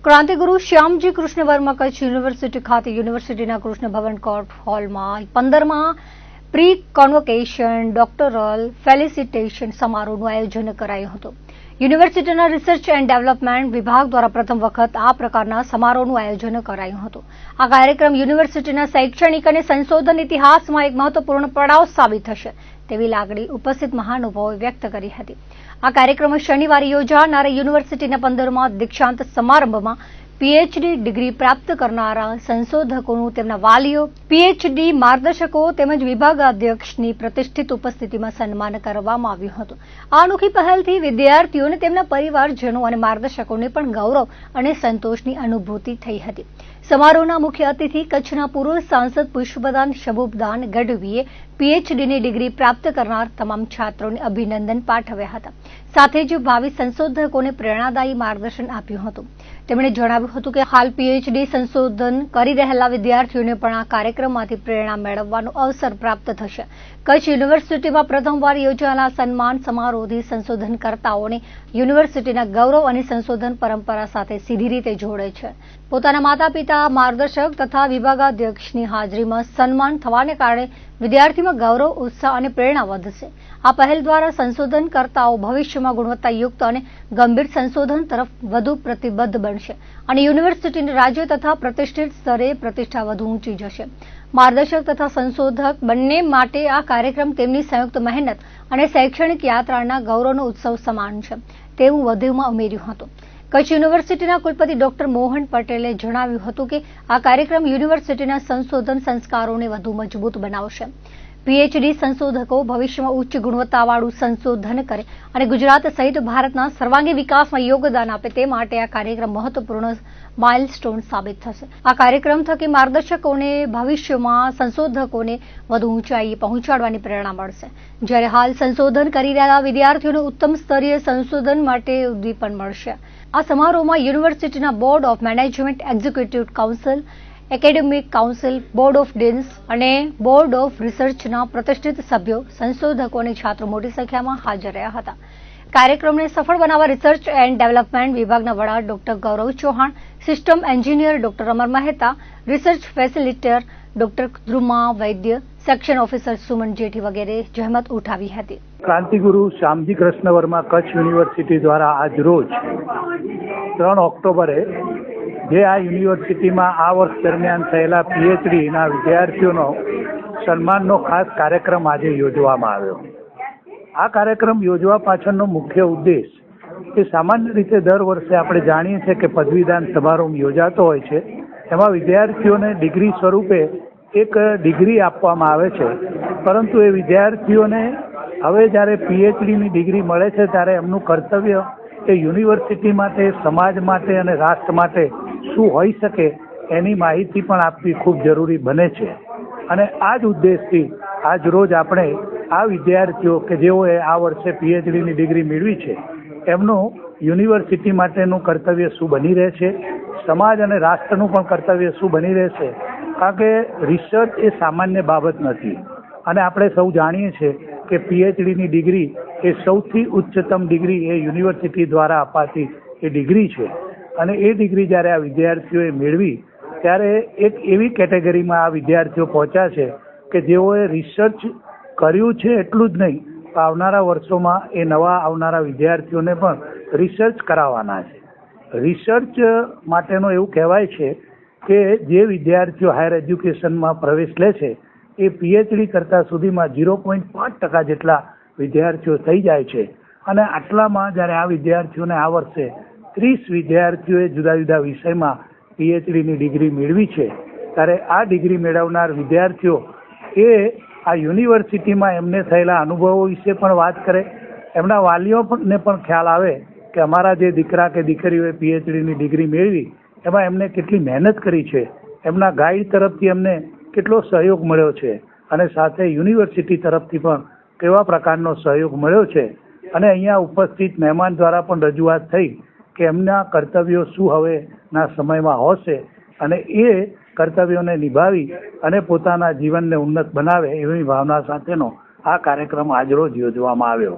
ક્રાંતિગુરુ Shyamji Krishna Verma Kutch university ખાતે યુનિવર્સિટીના કૃષ્ણ ભવન court હોલમાં 15મા પ્રી કોન્વોકેશન ડોક્ટરલ ફેલિસિટેશન સમારોહનું આયોજન કરાયું હતું. યુનિવર્સિટીના રિસર્ચ એન્ડ ડેવલપમેન્ટ વિભાગ દ્વારા પ્રથમ વખત આ પ્રકારના સમારોહનું આયોજન કરાયું હતું. આ કાર્યક્રમ યુનિવર્સિટીના શૈક્ષણિક અને સંશોધન ઇતિહાસમાં એક મહત્વપૂર્ણ પડાવ સાબિત થશે તેવી લાગણી ઉપસ્થિત મહાનુભાવોએ વ્યક્ત કરી હતી. આ કાર્યક્રમ શનિવારે યોજાનારા યુનિવર્સિટીના 15મા દીક્ષાંત સમારંભમાં પીએચડી ડિગ્રી પ્રાપ્ત કરનારા સંશોધકોનું તેમના વાલીઓ, પીએચડી માર્ગદર્શકો તેમજ વિભાગાધ્યક્ષની પ્રતિષ્ઠિત ઉપસ્થિતિમાં સન્માન કરવામાં આવ્યું હતું. આ અનોખી પહેલથી વિદ્યાર્થીઓને તેમના પરિવારજનો અને માર્ગદર્શકોને પણ ગૌરવ અને સંતોષની અનુભૂતિ થઈ હતી. સમારોહના મુખ્ય અતિથિ કચ્છના પૂર્વ સાંસદ પુષ્પદાન શબુબદાન ગઢવીએ પીએચડીની ડિગ્રી પ્રાપ્ત કરનાર તમામ છાત્રોને અભિનંદન પાઠવ્યા હતા. સાથે જ ભાવિ સંશોધકોને પ્રેરણાદાયી માર્ગદર્શન આપ્યું હતું. તેમણે જણાવ્યું હતું કે હાલ પીએચડી સંશોધન કરી રહેલા વિદ્યાર્થીઓને પણ આ કાર્યક્રમમાંથી પ્રેરણા મેળવવાનો અવસર પ્રાપ્ત થશે. કચ્છ યુનિવર્સિટીમાં પ્રથમવાર યોજાયેલા સન્માન સમારોહથી સંશોધનકર્તાઓને યુનિવર્સિટીના ગૌરવ અને સંશોધન પરંપરા સાથે સીધી રીતે જોડે છે. પોતાના માતા પિતા, માર્ગદર્શક તથા વિભાગાધ્યક્ષની હાજરીમાં સન્માન થવાને કારણે વિદ્યાર્થીમાં ગૌરવ, ઉત્સાહ અને પ્રેરણા વધશે. આ પહેલ દ્વારા સંશોધનકર્તાઓ ભવિષ્યમાં ગુણવત્તાયુક્ત અને ગંભીર સંશોધન તરફ વધુ પ્રતિબદ્ધ બનશે અને યુનિવર્સિટીના રાજ્ય તથા પ્રતિષ્ઠિત સ્તરે પ્રતિષ્ઠા વધુ ઊંચી જશે. માર્ગદર્શક તથા સંશોધક બંને માટે આ કાર્યક્રમ તેમની સંયુક્ત મહેનત અને શૈક્ષણિક યાત્રાના ગૌરવનો ઉત્સવ સમાન છે તેવું વધુમાં ઉમેર્યું હતું. કચ્છ યુનિવર્સિટીના કુલપતિ ડોક્ટર મોહન પટેલે જણાવ્યું હતું કે આ કાર્યક્રમ યુનિવર્સિટીના સંશોધન સંસ્કારોને વધુ મજબૂત બનાવશે. પીએચડી સંશોધકો ભવિષ્યમાં ઉચ્ચ ગુણવત્તાવાળું સંશોધન કરે અને ગુજરાત સહિત ભારતના સર્વાંગી વિકાસમાં યોગદાન આપે તે માટે આ કાર્યક્રમ મહત્વપૂર્ણ માઇલસ્ટોન સાબિત થશે. આ કાર્યક્રમ થકી માર્ગદર્શકોને ભવિષ્યમાં સંશોધકોને વધુ ઊંચાઈએ પહોંચાડવાની પ્રેરણા મળશે, જ્યારે હાલ સંશોધન કરી રહેલા વિદ્યાર્થીઓને ઉત્તમ સ્તરીય સંશોધન માટે ઉદ્દીપન મળશે. આ સમારોહમાં યુનિવર્સિટીના board of management, executive council, academic council, board of deans અને બોર્ડ ઓફ રિસર્ચના પ્રતિષ્ઠિત સભ્યો, સંશોધકો અને છાત્રો મોટી સંખ્યામાં હાજર રહ્યા હતા. કાર્યક્રમને સફળ બનાવવા રિસર્ચ એન્ડ ડેવલપમેન્ટ વિભાગના વડા ડોક્ટર ગૌરવ ચૌહાણ, સિસ્ટમ એન્જિનિયર ડોક્ટર અમર મહેતા, રિસર્ચ ફેસિલિટેટર ડોક્ટર ધ્રુમા વૈદ્ય, સેક્શન ઓફિસર સુમન જેઠી વગેરે જહેમત ઉઠાવી હતી. ક્રાંતિગુરુ શ્યામજી કૃષ્ણ વર્મા કચ્છ યુનિવર્સિટી દ્વારા આજ રોજ 3 ઓક્ટોબરે જે આ યુનિવર્સિટીમાં આ વર્ષ દરમિયાન થયેલા પીએચડીના વિદ્યાર્થીઓનો સન્માનનો ખાસ કાર્યક્રમ આજે યોજવામાં આવ્યો. આ કાર્યક્રમ યોજવા પાછળનો મુખ્ય ઉદ્દેશ કે સામાન્ય રીતે દર વર્ષે આપણે જાણીએ છીએ કે પદવીદાન સમારોહ યોજાતો હોય છે. એમાં વિદ્યાર્થીઓને ડિગ્રી સ્વરૂપે એક ડિગ્રી આપવામાં આવે છે, પરંતુ એ વિદ્યાર્થીઓને હવે જ્યારે પીએચડીની ડિગ્રી મળે છે ત્યારે એમનું કર્તવ્ય એ યુનિવર્સિટી માટે, સમાજ માટે અને રાષ્ટ્ર માટે શું હોઈ શકે એની માહિતી પણ આપવી ખૂબ જરૂરી બને છે. અને આ જ ઉદ્દેશથી આજ રોજ આપણે આ વિદ્યાર્થીઓ કે જેઓએ આ વર્ષે પીએચડીની ડિગ્રી મેળવી છે એમનું યુનિવર્સિટી માટેનું કર્તવ્ય શું બની રહેશે, સમાજ અને રાષ્ટ્રનું પણ કર્તવ્ય શું બની રહેશે, કારણ કે રિસર્ચ એ સામાન્ય બાબત નથી અને આપણે સૌ જાણીએ છીએ કે પીએચડીની ડિગ્રી એ સૌથી ઉચ્ચતમ ડિગ્રી એ યુનિવર્સિટી દ્વારા અપાતી એ ડિગ્રી છે. અને એ ડિગ્રી જ્યારે આ વિદ્યાર્થીઓએ મેળવી ત્યારે એક એવી કેટેગરીમાં આ વિદ્યાર્થીઓ પહોંચ્યા છે કે જેઓએ રિસર્ચ કર્યું છે એટલું જ નહીં, આવનારા વર્ષોમાં એ નવા આવનારા વિદ્યાર્થીઓને પણ રિસર્ચ કરાવવાના છે. રિસર્ચ માટેનું એવું કહેવાય છે કે જે વિદ્યાર્થીઓ હાયર એજ્યુકેશનમાં પ્રવેશ લે છે એ પીએચડી કરતાં સુધીમાં 0.5% જેટલા વિદ્યાર્થીઓ થઈ જાય છે. અને આટલામાં જ્યારે આ વિદ્યાર્થીઓને આ વર્ષે 30 વિદ્યાર્થીઓએ જુદા જુદા વિષયમાં પીએચડીની ડિગ્રી મેળવી છે, ત્યારે આ ડિગ્રી મેળવનાર વિદ્યાર્થીઓ એ આ યુનિવર્સિટીમાં એમને થયેલા અનુભવો વિશે પણ વાત કરે, એમના વાલીઓને પણ ખ્યાલ આવે કે અમારા જે દીકરા કે દીકરીઓએ પીએચડીની ડિગ્રી મેળવી એમાં એમને કેટલી મહેનત કરી છે, એમના ગાઈડ તરફથી એમને કેટલો સહયોગ મળ્યો છે અને સાથે યુનિવર્સિટી તરફથી પણ કેવા પ્રકારનો સહયોગ મળ્યો છે. અને અહીંયા ઉપસ્થિત મહેમાન દ્વારા પણ રજૂઆત થઈ કે એમના કર્તવ્યો શું હવેના સમયમાં હશે અને એ કર્તવ્યોને નિભાવી અને પોતાના જીવનને ઉન્નત બનાવે એવી ભાવના સાથેનો આ કાર્યક્રમ આજરોજ યોજવામાં આવ્યો.